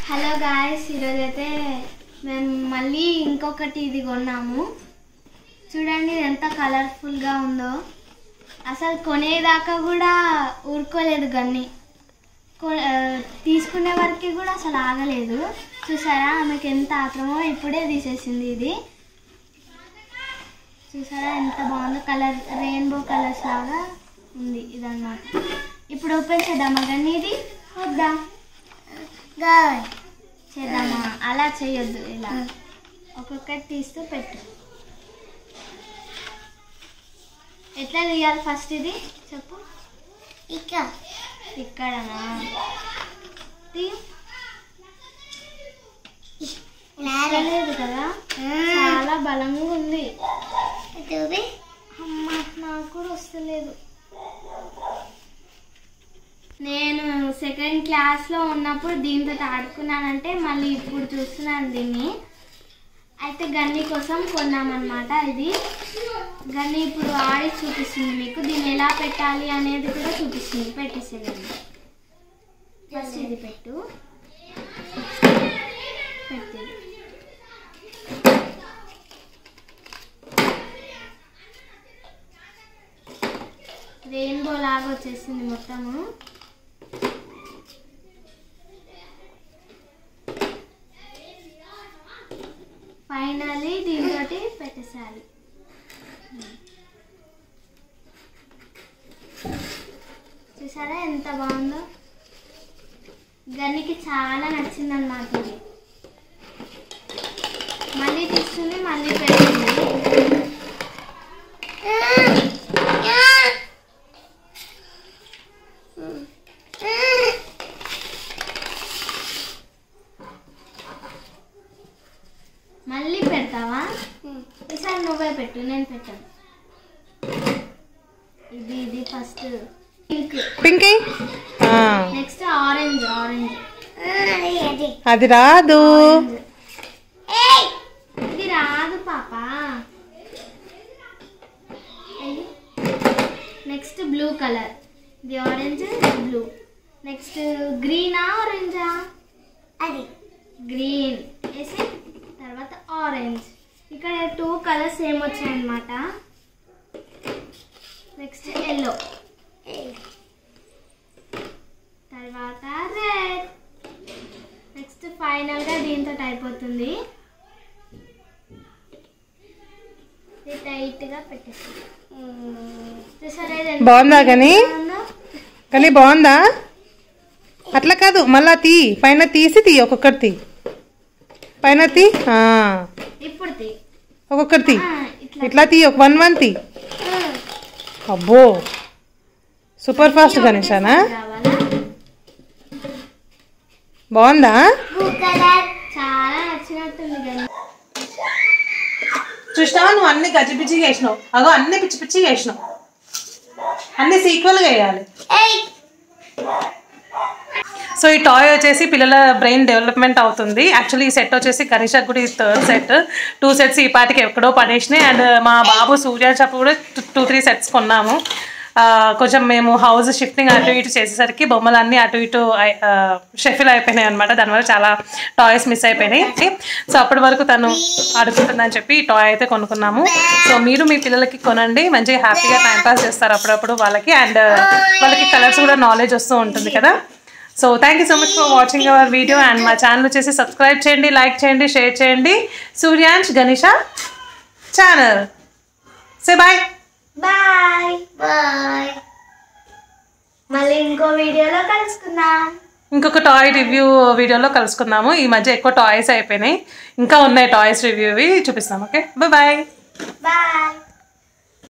Hello guys, ఈరోజైతే మేము మళ్ళీ ఇంకొకటి ఇది కొన్నాము. చూడండి ఎంత కలర్ఫుల్గా ఉందో. అసలు కొనేదాకా కూడా ఊరుకోలేదు గన్ని. తీసుకునే వరకు కూడా అసలు ఆగలేదు. చూసారా ఆమెకి ఎంత ఆత్రమో, ఇప్పుడే తీసేసింది. ఇది చూసారా ఎంత బాగుందో, కలర్ రెయిన్బో కలర్స్ లాగా ఉంది ఇదన్నమాట. ఇప్పుడు ఓపెన్ చేద్దామా గన్ని? ఇది వద్దా చేద్దామా? అలా చేయొద్దు, ఇలా ఒక్కొక్కటి తీస్తూ పెట్టు. ఎట్లా తీయాలి ఫస్ట్ ఇది చెప్పు. ఇక్కడనా? లేదు కదా, చాలా బలంగా ఉంది. అమ్మ నాకు కూడా వస్తలేదు. నేను సెకండ్ క్లాస్లో ఉన్నప్పుడు దీంతో ఆడుకున్నానంటే మళ్ళీ ఇప్పుడు చూస్తున్నాను దీన్ని. అయితే గన్ని కోసం కొన్నామన్నమాట. ఇది గన్ని ఇప్పుడు ఆడి చూపిస్తుంది మీకు. దీన్ని ఎలా పెట్టాలి అనేది కూడా చూపిస్తుంది. పెట్టేసేది ఫస్ట్ ఇది పెట్టు. పెట్టేది రెయిన్బో లాగా వచ్చేసింది మొత్తము. ఫైనల్లీ దీంతో పెట్టేసాలి. చూసారా ఎంత బాగుందో. గన్నికి చాలా నచ్చింది అన్నమాట ఇది. మళ్ళీ తీస్తుంది, మళ్ళీ పెడుతుంది. మళ్ళీ పెడతావా? ఈసారి నువ్వే పెట్టు, నేను పెట్టాను. ఇది ఇది ఫస్ట్ పింక్, నెక్స్ట్ ఆరెంజ్. అది రాదు, ఇది రాదు పాప. Next blue colour. ఇది ఆరెంజ్, బ్లూ. నెక్స్ట్ గ్రీనా ఆరెంజా? అది గ్రీన్ వేసి తర్వాత ఆరెంజ్. ఇక్కడ 2 కలర్స్ సేమ్ వచ్చాయన్నమాట. నెక్స్ట్ ఎల్లో, తర్వాత రెడ్. నెక్స్ట్ ఫైనల్గా దీంతో అయిపోతుంది. ఇది టైట్గా పెట్టేసి. బాగుందా కానీ? కానీ బాగుందా? అట్లా కాదు, మళ్ళా తీ, పైన తీసి తీ, ఒక్కొక్కటి తీ, పైన తీ, ఇప్పుడు తీ, ఒక్కొక్కటి తీ, ఇట్లా తీ, ఒక 1 తీ. అబ్బో సూపర్ ఫాస్ట్ గణేశానా? బాగుందా? చాలా నచ్చినట్టుంది. చూసినావా, నువ్వు అన్ని గజిబిజిగా వేసినావు. అగో అన్ని పిచ్చి పిచ్చిగా వేసినావు. అన్ని సీక్వెల్గా వేయాలి. సో ఈ టాయ్ వచ్చేసి పిల్లల బ్రెయిన్ డెవలప్మెంట్ అవుతుంది. యాక్చువల్లీ ఈ సెట్ వచ్చేసి గణేష్ కూడా ఇది 3rd సెట్. 2 సెట్స్ ఈ పాటికి ఎక్కడో పడేసినాయి. అండ్ మా బాబు సూర్య చెప్పు కూడా 2-3 సెట్స్ కొన్నాము. కొంచెం మేము హౌస్ షిఫ్టింగ్ అటు ఇటు చేసేసరికి బొమ్మలన్నీ అటు ఇటు షఫిల్ అయిపోయినాయి అనమాట. దానివల్ల చాలా టాయ్స్ మిస్ అయిపోయినాయి. సో అప్పటి వరకు తను ఆడుకుంటుందని చెప్పి ఈ టాయ్ అయితే కొనుక్కున్నాము. సో మీరు మీ పిల్లలకి కొనండి, మంచిగా హ్యాపీగా టైంపాస్ చేస్తారు అప్పుడప్పుడు వాళ్ళకి. అండ్ వాళ్ళకి కలర్స్ కూడా నాలెడ్జ్ వస్తూ ఉంటుంది కదా. So thank you so much for watching our video. And మా ఛానల్ వచ్చేసి సబ్స్క్రైబ్ చేయండి, లైక్ చేయండి, షేర్ చేయండి. Suryansh Ganesha channel. Say bye. Bye bye. మళ్ళీ ఇంకో వీడియోలో కలుసుకుందాం. ఇంకొక టాయ్ రివ్యూ వీడియోలో కలుసుకుందాము. ఈ మధ్య ఎక్కువ టాయ్స్ అయిపోయినాయి, ఇంకా ఉన్నాయి టాయ్స్ రివ్యూవి చూపిస్తాం. Okay bye bye.